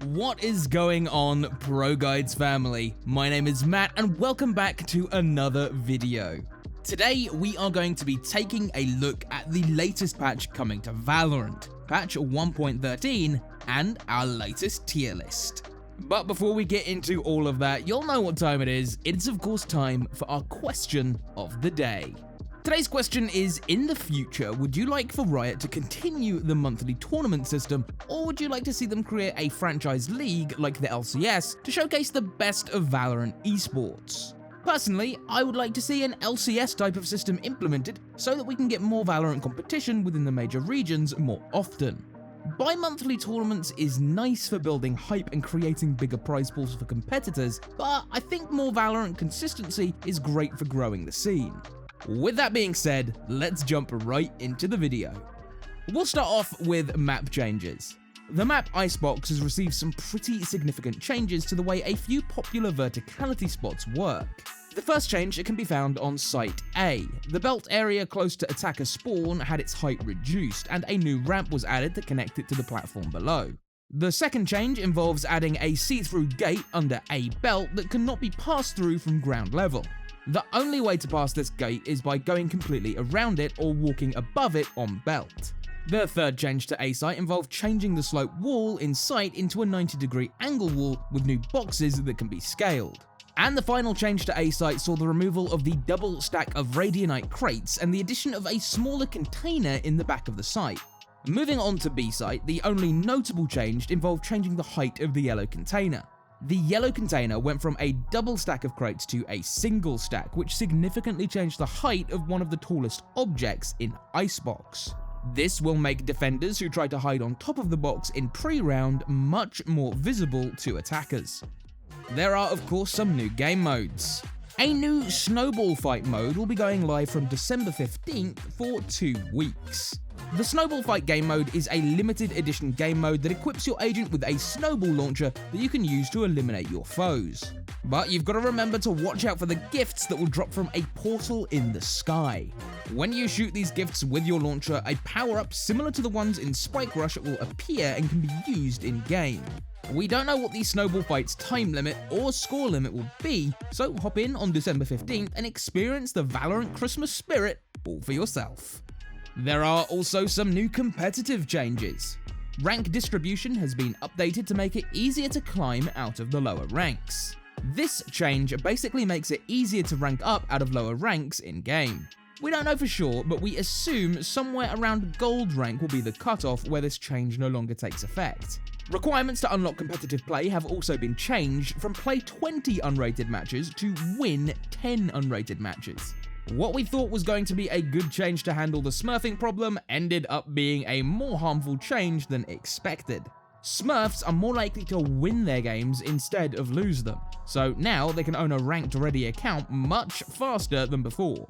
What is going on, ProGuides family? My name is Matt and welcome back to another video. Today we are going to be taking a look at the latest patch coming to Valorant, patch 1.13, and our latest tier list. But before we get into all of that, you'll know what time it is. It's of course time for our question of the day. Today's question is, in the future, would you like for Riot to continue the monthly tournament system, or would you like to see them create a franchise league like the LCS to showcase the best of Valorant esports? Personally, I would like to see an LCS type of system implemented so that we can get more Valorant competition within the major regions more often. Bi-monthly tournaments is nice for building hype and creating bigger prize pools for competitors, but I think more Valorant consistency is great for growing the scene. With that being said, let's jump right into the video. We'll start off with map changes. The map Icebox has received some pretty significant changes to the way a few popular verticality spots work. The first change can be found on Site A. The belt area close to attacker spawn had its height reduced, and a new ramp was added to connect it to the platform below. The second change involves adding a see-through gate under a belt that cannot be passed through from ground level. The only way to pass this gate is by going completely around it or walking above it on belt. The third change to A site involved changing the slope wall in sight into a 90-degree angle wall with new boxes that can be scaled. And the final change to A site saw the removal of the double stack of Radianite crates and the addition of a smaller container in the back of the site. Moving on to B site, the only notable change involved changing the height of the yellow container. The yellow container went from a double stack of crates to a single stack, which significantly changed the height of one of the tallest objects in Icebox. This will make defenders who try to hide on top of the box in pre-round much more visible to attackers. There are of course some new game modes. A new Snowball Fight mode will be going live from December 15th for 2 weeks. The Snowball Fight game mode is a limited edition game mode that equips your agent with a snowball launcher that you can use to eliminate your foes. But you've got to remember to watch out for the gifts that will drop from a portal in the sky. When you shoot these gifts with your launcher, a power-up similar to the ones in Spike Rush will appear and can be used in-game. We don't know what the Snowball Fight's time limit or score limit will be, so hop in on December 15th and experience the Valorant Christmas spirit all for yourself. There are also some new competitive changes. Rank distribution has been updated to make it easier to climb out of the lower ranks. This change basically makes it easier to rank up out of lower ranks in-game. We don't know for sure, but we assume somewhere around gold rank will be the cutoff where this change no longer takes effect. Requirements to unlock competitive play have also been changed from play 20 unrated matches to win 10 unrated matches. What we thought was going to be a good change to handle the smurfing problem ended up being a more harmful change than expected. Smurfs are more likely to win their games instead of lose them, so now they can own a ranked ready account much faster than before.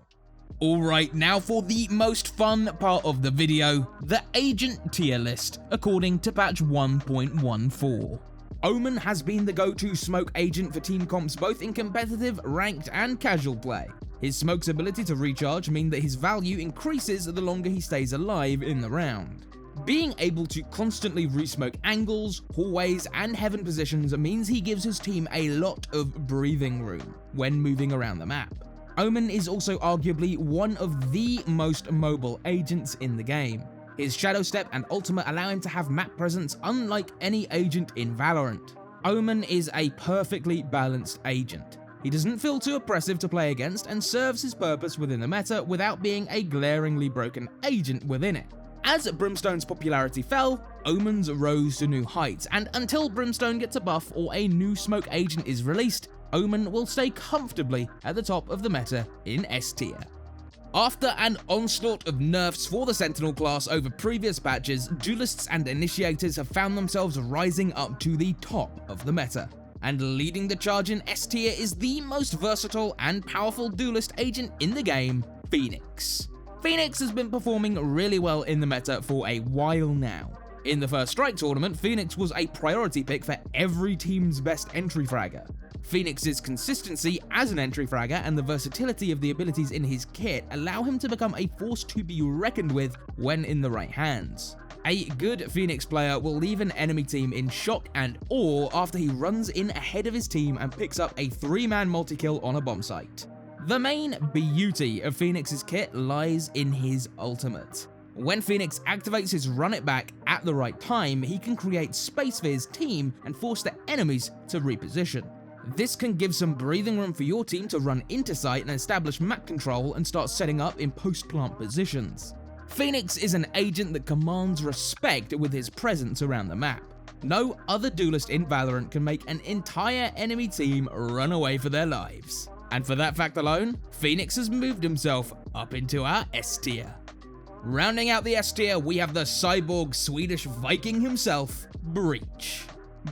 Alright, now for the most fun part of the video, the agent tier list according to patch 1.14. OMEN has been the go-to smoke agent for team comps both in competitive, ranked and casual play. His smoke's ability to recharge mean that his value increases the longer he stays alive in the round. Being able to constantly resmoke angles, hallways and heaven positions means he gives his team a lot of breathing room when moving around the map. OMEN is also arguably one of the most mobile agents in the game. His Shadow Step and Ultimate allow him to have map presence unlike any agent in Valorant. OMEN is a perfectly balanced agent. He doesn't feel too oppressive to play against and serves his purpose within the meta without being a glaringly broken agent within it. As Brimstone's popularity fell, OMEN's rose to new heights, and until Brimstone gets a buff or a new smoke agent is released, OMEN will stay comfortably at the top of the meta in S tier. After an onslaught of nerfs for the Sentinel class over previous patches, duelists and initiators have found themselves rising up to the top of the meta. And leading the charge in S tier is the most versatile and powerful duelist agent in the game, Phoenix. Phoenix has been performing really well in the meta for a while now. In the first Strike tournament, Phoenix was a priority pick for every team's best entry fragger. Phoenix's consistency as an entry fragger and the versatility of the abilities in his kit allow him to become a force to be reckoned with when in the right hands. A good Phoenix player will leave an enemy team in shock and awe after he runs in ahead of his team and picks up a 3-man multi-kill on a bomb site. The main beauty of Phoenix's kit lies in his ultimate. When Phoenix activates his run it back at the right time, he can create space for his team and force the enemies to reposition. This can give some breathing room for your team to run into site and establish map control and start setting up in post-plant positions. Phoenix is an agent that commands respect with his presence around the map. No other duelist in Valorant can make an entire enemy team run away for their lives. And for that fact alone, Phoenix has moved himself up into our S tier. Rounding out the S tier, we have the cyborg Swedish Viking himself, Breach.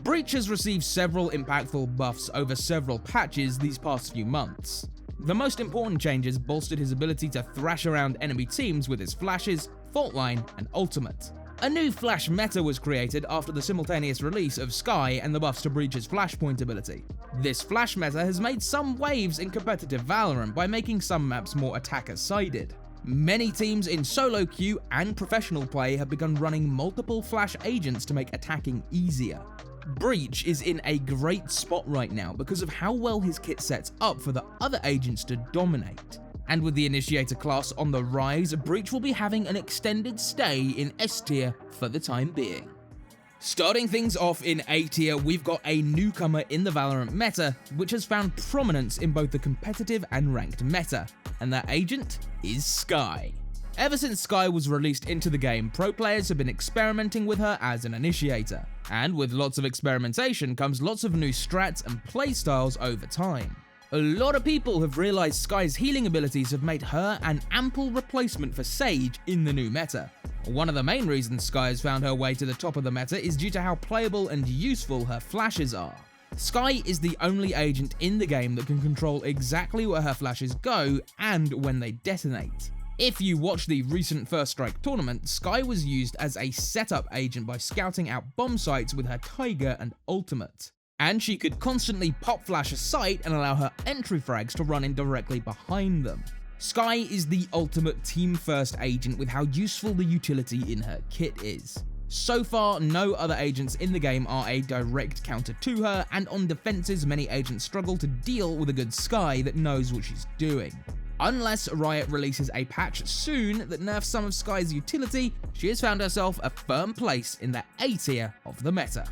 Breach has received several impactful buffs over several patches these past few months. The most important changes bolstered his ability to thrash around enemy teams with his flashes, fault line, and ultimate. A new flash meta was created after the simultaneous release of SKYE and the buffs to Breach's flashpoint ability. This flash meta has made some waves in competitive Valorant by making some maps more attacker-sided. Many teams in solo queue and professional play have begun running multiple flash agents to make attacking easier. Breach is in a great spot right now because of how well his kit sets up for the other agents to dominate. And with the Initiator class on the rise, Breach will be having an extended stay in S tier for the time being. Starting things off in A tier, we've got a newcomer in the Valorant meta, which has found prominence in both the competitive and ranked meta, and that agent is SKYE. Ever since SKYE was released into the game, pro players have been experimenting with her as an initiator, and with lots of experimentation comes lots of new strats and playstyles over time. A lot of people have realized SKYE's healing abilities have made her an ample replacement for Sage in the new meta. One of the main reasons SKYE has found her way to the top of the meta is due to how playable and useful her flashes are. SKYE is the only agent in the game that can control exactly where her flashes go and when they detonate. If you watch the recent First Strike tournament, SKYE was used as a setup agent by scouting out bomb sites with her Tiger and ultimate. And she could constantly pop flash a site and allow her entry frags to run in directly behind them. SKYE is the ultimate team-first agent with how useful the utility in her kit is. So far, no other agents in the game are a direct counter to her, and on defenses, many agents struggle to deal with a good SKYE that knows what she's doing. Unless Riot releases a patch soon that nerfs some of SKYE's utility, she has found herself a firm place in the A tier of the meta.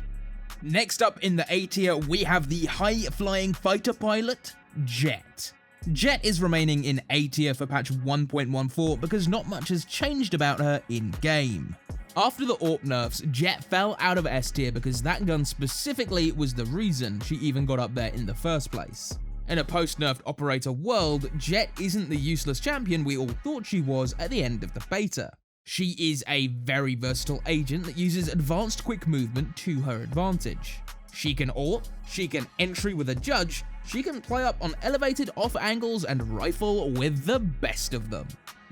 Next up in the A tier, we have the high-flying fighter pilot, JETT. JETT is remaining in A tier for patch 1.14 because not much has changed about her in-game. After the AWP nerfs, JETT fell out of S tier because that gun specifically was the reason she even got up there in the first place. In a post-nerfed operator world, JETT isn't the useless champion we all thought she was at the end of the beta. She is a very versatile agent that uses advanced quick movement to her advantage. She can AWP, she can entry with a judge, she can play up on elevated off angles and rifle with the best of them.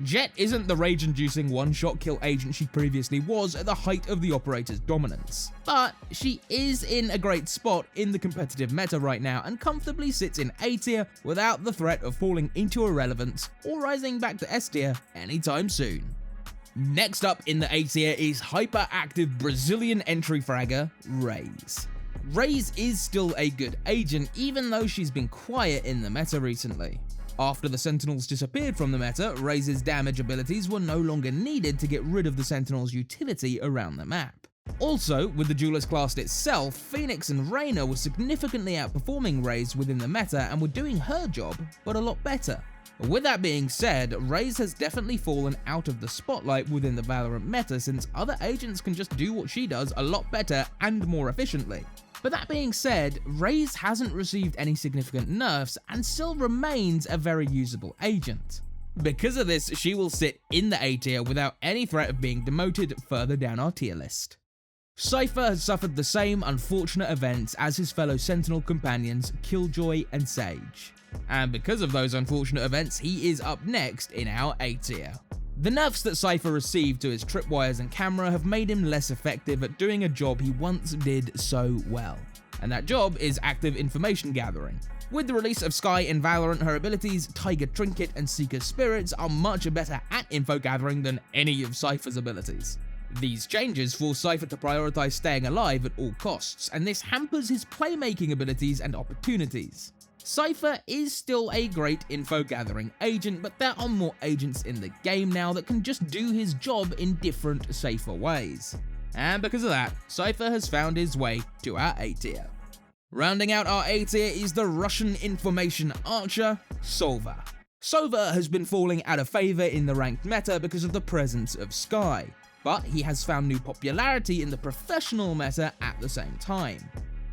JETT isn't the rage-inducing one-shot kill agent she previously was at the height of the operator's dominance, but she is in a great spot in the competitive meta right now and comfortably sits in A tier without the threat of falling into irrelevance or rising back to S tier anytime soon. Next up in the A tier is hyperactive Brazilian entry fragger, RAZE. RAZE is still a good agent even though she's been quiet in the meta recently. After the Sentinels disappeared from the meta, RAZE's damage abilities were no longer needed to get rid of the Sentinels' utility around the map. Also, with the duelist class itself, Phoenix and REYNA were significantly outperforming RAZE within the meta and were doing her job, but a lot better. With that being said, RAZE has definitely fallen out of the spotlight within the Valorant meta since other agents can just do what she does a lot better and more efficiently. But that being said, RAZE hasn't received any significant nerfs and still remains a very usable agent. Because of this, she will sit in the A tier without any threat of being demoted further down our tier list. CYPHER has suffered the same unfortunate events as his fellow Sentinel companions KILLJOY and Sage. And because of those unfortunate events, he is up next in our A tier. The nerfs that CYPHER received to his tripwires and camera have made him less effective at doing a job he once did so well, and that job is active information gathering. With the release of SKYE in Valorant, her abilities Tiger Trinket and Seeker Spirits are much better at info gathering than any of CYPHER's abilities. These changes force CYPHER to prioritize staying alive at all costs, and this hampers his playmaking abilities and opportunities. CYPHER is still a great info-gathering agent, but there are more agents in the game now that can just do his job in different, safer ways. And because of that, CYPHER has found his way to our A tier. Rounding out our A tier is the Russian information archer, Solver. Solver has been falling out of favor in the ranked meta because of the presence of SKYE, but he has found new popularity in the professional meta at the same time.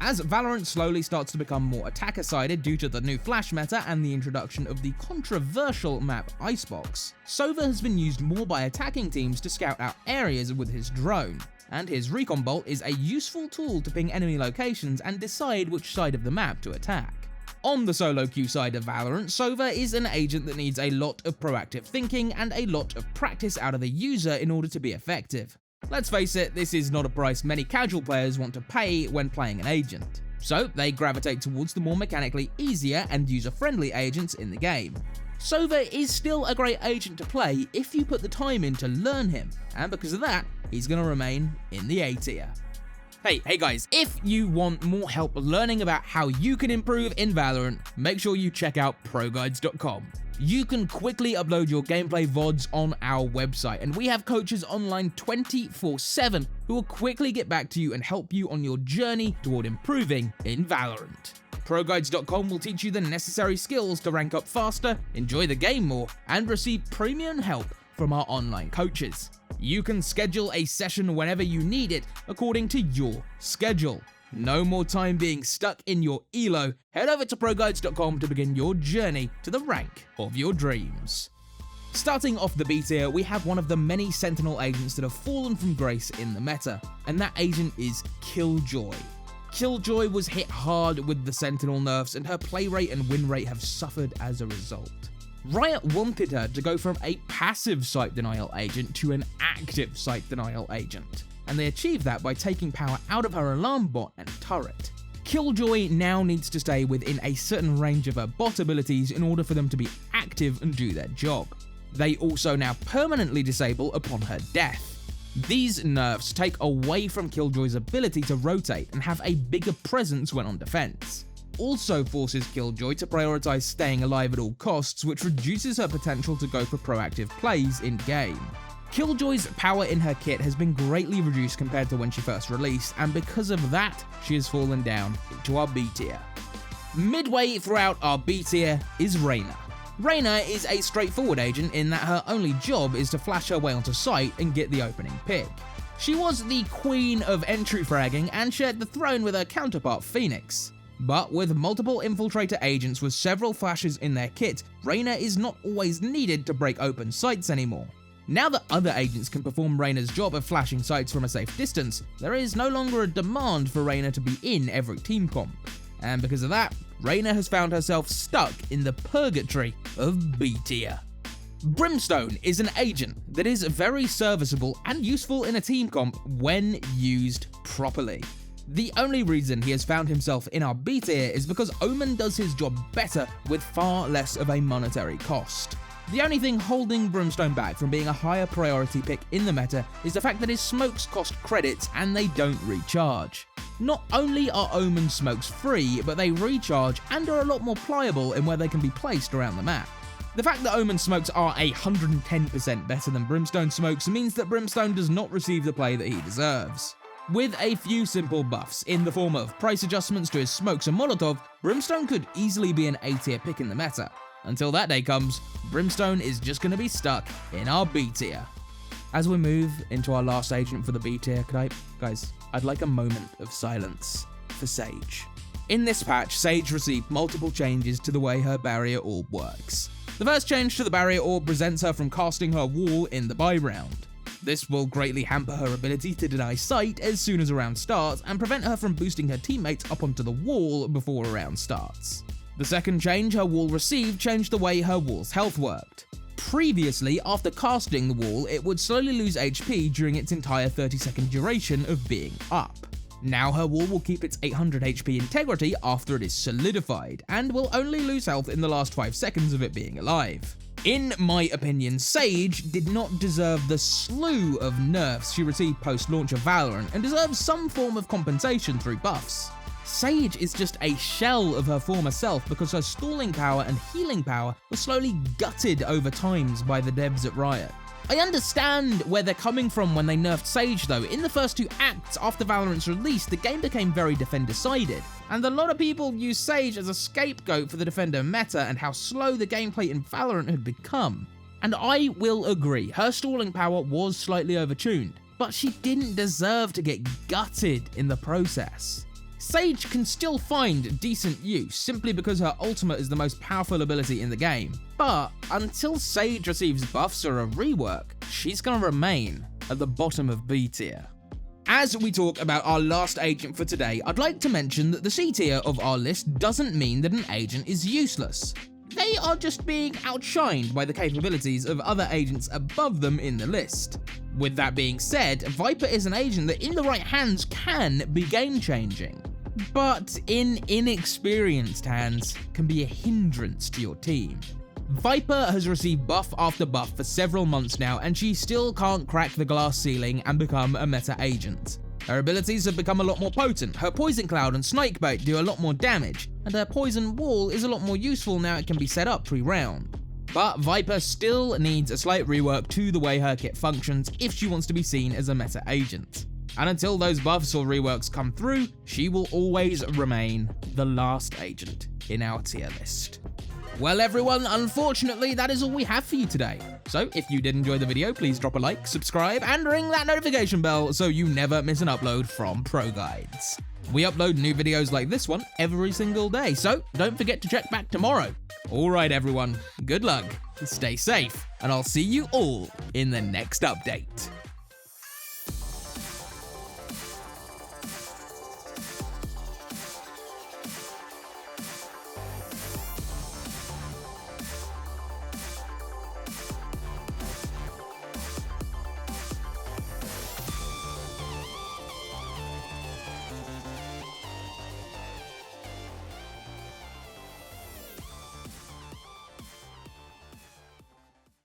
As Valorant slowly starts to become more attacker-sided due to the new flash meta and the introduction of the controversial map Icebox, Solver has been used more by attacking teams to scout out areas with his drone, and his recon bolt is a useful tool to ping enemy locations and decide which side of the map to attack. On the solo queue side of Valorant, Solver is an agent that needs a lot of proactive thinking and a lot of practice out of the user in order to be effective. Let's face it, this is not a price many casual players want to pay when playing an agent, so they gravitate towards the more mechanically easier and user-friendly agents in the game. Solver is still a great agent to play if you put the time in to learn him, and because of that, he's going to remain in the A tier. Hey guys, if you want more help learning about how you can improve in Valorant, make sure you check out ProGuides.com. You can quickly upload your gameplay VODs on our website, and we have coaches online 24/7 who will quickly get back to you and help you on your journey toward improving in Valorant. ProGuides.com will teach you the necessary skills to rank up faster, enjoy the game more, and receive premium help from our online coaches. You can schedule a session whenever you need it according to your schedule. No more time being stuck in your elo. Head over to ProGuides.com to begin your journey to the rank of your dreams. Starting off the B tier, we have one of the many Sentinel agents that have fallen from grace in the meta, and that agent is KILLJOY. KILLJOY was hit hard with the Sentinel nerfs, and her play rate and win rate have suffered as a result. Riot wanted her to go from a passive site denial agent to an active site denial agent, and they achieved that by taking power out of her alarm bot and turret. KILLJOY now needs to stay within a certain range of her bot abilities in order for them to be active and do their job. They also now permanently disable upon her death. These nerfs take away from KILLJOY's ability to rotate and have a bigger presence when on defense. Also forces KILLJOY to prioritize staying alive at all costs, which reduces her potential to go for proactive plays in-game. KILLJOY's power in her kit has been greatly reduced compared to when she first released, and because of that, she has fallen down into our B tier. Midway throughout our B tier is REYNA. REYNA is a straightforward agent in that her only job is to flash her way onto site and get the opening pick. She was the queen of entry fragging and shared the throne with her counterpart Phoenix. But with multiple infiltrator agents with several flashes in their kit, REYNA is not always needed to break open sites anymore. Now that other agents can perform REYNA's job of flashing sites from a safe distance, there is no longer a demand for REYNA to be in every team comp. And because of that, REYNA has found herself stuck in the purgatory of B tier. Brimstone is an agent that is very serviceable and useful in a team comp when used properly. The only reason he has found himself in our B tier is because OMEN does his job better with far less of a monetary cost. The only thing holding Brimstone back from being a higher priority pick in the meta is the fact that his smokes cost credits and they don't recharge. Not only are OMEN smokes free, but they recharge and are a lot more pliable in where they can be placed around the map. The fact that OMEN smokes are 110% better than Brimstone smokes means that Brimstone does not receive the play that he deserves. With a few simple buffs in the form of price adjustments to his smokes and Molotov, Brimstone could easily be an A tier pick in the meta. Until that day comes, Brimstone is just going to be stuck in our B tier. As we move into our last agent for the B tier, guys, I'd like a moment of silence for Sage. In this patch, Sage received multiple changes to the way her barrier orb works. The first change to the barrier orb prevents her from casting her wall in the buy round. This will greatly hamper her ability to deny sight as soon as a round starts and prevent her from boosting her teammates up onto the wall before a round starts. The second change her wall received changed the way her wall's health worked. Previously, after casting the wall, it would slowly lose HP during its entire 30-second duration of being up. Now her wall will keep its 800 HP integrity after it is solidified, and will only lose health in the last 5 seconds of it being alive. In my opinion, Sage did not deserve the slew of nerfs she received post-launch of Valorant and deserves some form of compensation through buffs. Sage is just a shell of her former self because her stalling power and healing power were slowly gutted over times by the devs at Riot. I understand where they're coming from when they nerfed Sage though. In the first 2 acts after Valorant's release, the game became very defender-sided, and a lot of people use Sage as a scapegoat for the defender meta and how slow the gameplay in Valorant had become. And I will agree, her stalling power was slightly overtuned, but she didn't deserve to get gutted in the process. Sage can still find decent use simply because her ultimate is the most powerful ability in the game, but until Sage receives buffs or a rework, she's gonna remain at the bottom of B tier. As we talk about our last agent for today, I'd like to mention that the C tier of our list doesn't mean that an agent is useless. They are just being outshined by the capabilities of other agents above them in the list. With that being said, Viper is an agent that in the right hands can be game-changing, but in inexperienced hands can be a hindrance to your team. Viper has received buff after buff for several months now, and she still can't crack the glass ceiling and become a meta agent. Her abilities have become a lot more potent, her Poison Cloud and Snakebite do a lot more damage, and her Poison Wall is a lot more useful now it can be set up pre-round. But Viper still needs a slight rework to the way her kit functions if she wants to be seen as a meta agent. And until those buffs or reworks come through, she will always remain the last agent in our tier list. Well everyone, unfortunately that is all we have for you today. So if you did enjoy the video, please drop a like, subscribe, and ring that notification bell so you never miss an upload from ProGuides. We upload new videos like this one every single day, so don't forget to check back tomorrow. Alright everyone, good luck, stay safe, and I'll see you all in the next update.